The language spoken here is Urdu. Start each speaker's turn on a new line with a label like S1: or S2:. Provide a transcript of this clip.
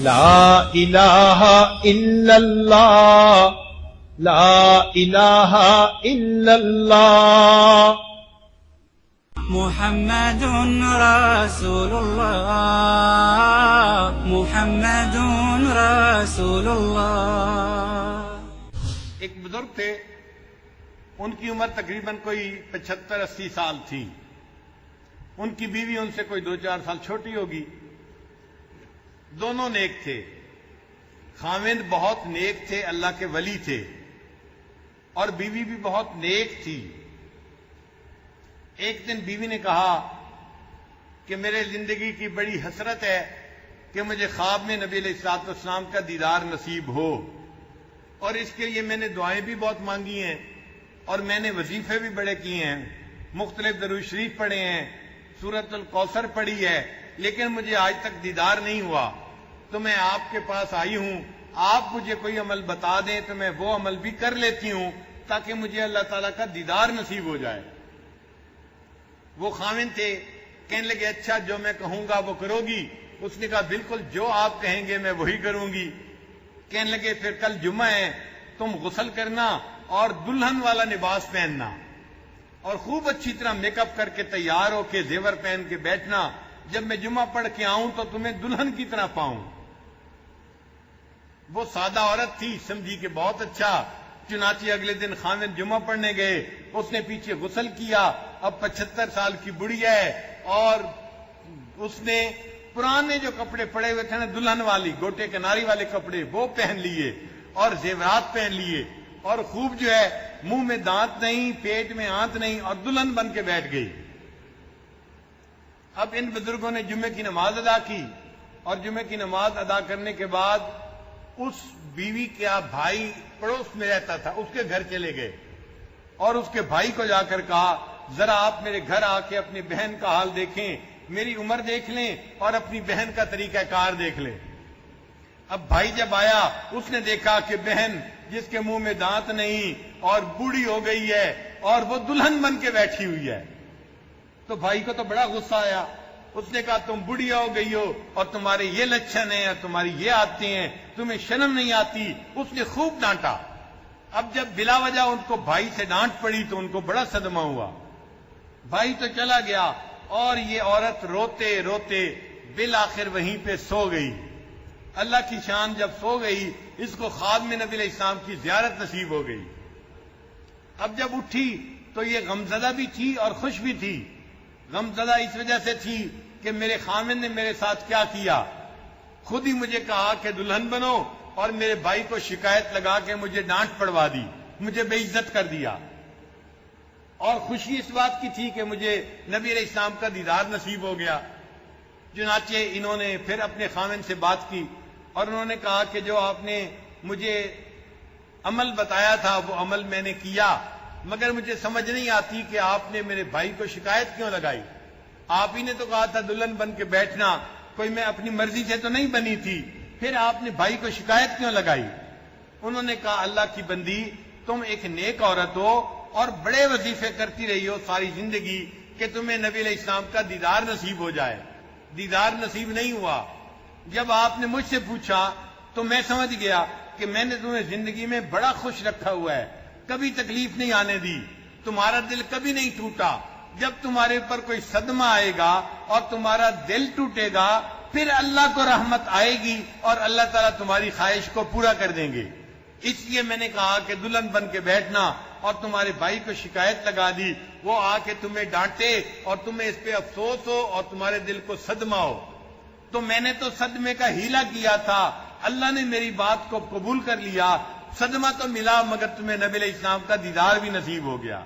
S1: لا الہ الا اللہ لا الہ الا اللہ
S2: محمد رسول اللہ محمد رسول اللہ۔
S3: ایک بزرگ تھے، ان کی عمر تقریباً کوئی 75-80 سال تھی۔ ان کی بیوی ان سے کوئی 2-4 سال چھوٹی ہوگی۔ دونوں نیک تھے، خاوند بہت نیک تھے، اللہ کے ولی تھے، اور بیوی بھی بہت نیک تھی۔ ایک دن بیوی نے کہا کہ میرے زندگی کی بڑی حسرت ہے کہ مجھے خواب میں نبی علیہ الصلوۃ والسلام کا دیدار نصیب ہو، اور اس کے لیے میں نے دعائیں بھی بہت مانگی ہیں، اور میں نے وظیفے بھی بڑے کیے ہیں، مختلف درود شریف پڑھے ہیں، سورۃ الکوثر پڑھی ہے، لیکن مجھے آج تک دیدار نہیں ہوا۔ تو میں آپ کے پاس آئی ہوں، آپ مجھے کوئی عمل بتا دیں تو میں وہ عمل بھی کر لیتی ہوں تاکہ مجھے اللہ تعالیٰ کا دیدار نصیب ہو جائے۔ وہ خاوند تھے، کہنے لگے اچھا جو میں کہوں گا وہ کرو گی؟ اس نے کہا بالکل جو آپ کہیں گے میں وہی کروں گی۔ کہنے لگے پھر کل جمعہ ہے، تم غسل کرنا اور دلہن والا لباس پہننا، اور خوب اچھی طرح میک اپ کر کے تیار ہو کے زیور پہن کے بیٹھنا، جب میں جمعہ پڑھ کے آؤں تو تمہیں دلہن کی طرح پاؤں۔ وہ سادہ عورت تھی، سمجھی کہ بہت اچھا۔ چنانچہ اگلے دن خاوند جمعہ پڑھنے گئے، اس نے پیچھے غسل کیا، اب 75 سال کی بڑھی ہے، اور اس نے پرانے جو کپڑے پڑے ہوئے تھے نا دلہن والی گوٹے کناری والے کپڑے وہ پہن لیے اور زیورات پہن لیے، اور خوب جو ہے منہ میں دانت نہیں، پیٹ میں آنت نہیں، اور دلہن بن کے بیٹھ گئی۔ اب ان بزرگوں نے جمعے کی نماز ادا کی، اور جمعے کی نماز ادا کرنے کے بعد اس بیوی کا بھائی پڑوس میں رہتا تھا، اس کے گھر چلے گئے، اور اس کے بھائی کو جا کر کہا ذرا آپ میرے گھر آ کے اپنی بہن کا حال دیکھیں، میری عمر دیکھ لیں اور اپنی بہن کا طریقہ کار دیکھ لیں۔ اب بھائی جب آیا، اس نے دیکھا کہ بہن جس کے منہ میں دانت نہیں اور بوڑھی ہو گئی ہے، اور وہ دلہن بن کے بیٹھی ہوئی ہے، تو بھائی کو تو بڑا غصہ آیا۔ اس نے کہا تم بڑھیا ہو گئی ہو، اور تمہارے یہ لچھن ہیں، اور تمہاری یہ عادتیں ہیں، تمہیں شرم نہیں آتی۔ اس نے خوب ڈانٹا۔ اب جب بلا وجہ ان کو بھائی سے ڈانٹ پڑی تو ان کو بڑا صدمہ ہوا۔ بھائی تو چلا گیا، اور یہ عورت روتے روتے بالآخر وہیں پہ سو گئی۔ اللہ کی شان، جب سو گئی اس کو خواب میں نبی علیہ السلام کی زیارت نصیب ہو گئی۔ اب جب اٹھی تو یہ غمزدہ بھی تھی اور خوش بھی تھی۔ غمزدہ اس وجہ سے تھی کہ میرے خاوند نے میرے ساتھ کیا کیا، خود ہی مجھے کہا کہ دلہن بنو، اور میرے بھائی کو شکایت لگا کے مجھے ڈانٹ پڑوا دی، مجھے بے عزت کر دیا۔ اور خوشی اس بات کی تھی کہ مجھے نبی علیہ السلام کا دیدار نصیب ہو گیا۔ چنانچہ انہوں نے پھر اپنے خاوند سے بات کی، اور انہوں نے کہا کہ جو آپ نے مجھے عمل بتایا تھا وہ عمل میں نے کیا، مگر مجھے سمجھ نہیں آتی کہ آپ نے میرے بھائی کو شکایت کیوں لگائی۔ آپ ہی نے تو کہا تھا دلہن بن کے بیٹھنا، کوئی میں اپنی مرضی سے تو نہیں بنی تھی، پھر آپ نے بھائی کو شکایت کیوں لگائی؟ انہوں نے کہا اللہ کی بندی، تم ایک نیک عورت ہو اور بڑے وظیفے کرتی رہی ہو ساری زندگی کہ تمہیں نبی علیہ السلام کا دیدار نصیب ہو جائے، دیدار نصیب نہیں ہوا۔ جب آپ نے مجھ سے پوچھا تو میں سمجھ گیا کہ میں نے تمہیں زندگی میں بڑا خوش رکھا ہوا ہے، کبھی تکلیف نہیں آنے دی، تمہارا دل کبھی نہیں ٹوٹا۔ جب تمہارے اوپر کوئی صدمہ آئے گا اور تمہارا دل ٹوٹے گا، پھر اللہ کو رحمت آئے گی اور اللہ تعالیٰ تمہاری خواہش کو پورا کر دیں گے۔ اس لیے میں نے کہا کہ دلہن بن کے بیٹھنا، اور تمہارے بھائی کو شکایت لگا دی، وہ آ کے تمہیں ڈانٹے اور تمہیں اس پہ افسوس ہو اور تمہارے دل کو صدمہ ہو، تو میں نے تو صدمے کا ہیلا کیا تھا، اللہ نے میری بات کو قبول کر لیا، صدمہ تو ملا مگر تمہیں نبی علیہ السلام کا دیدار بھی نصیب ہو گیا۔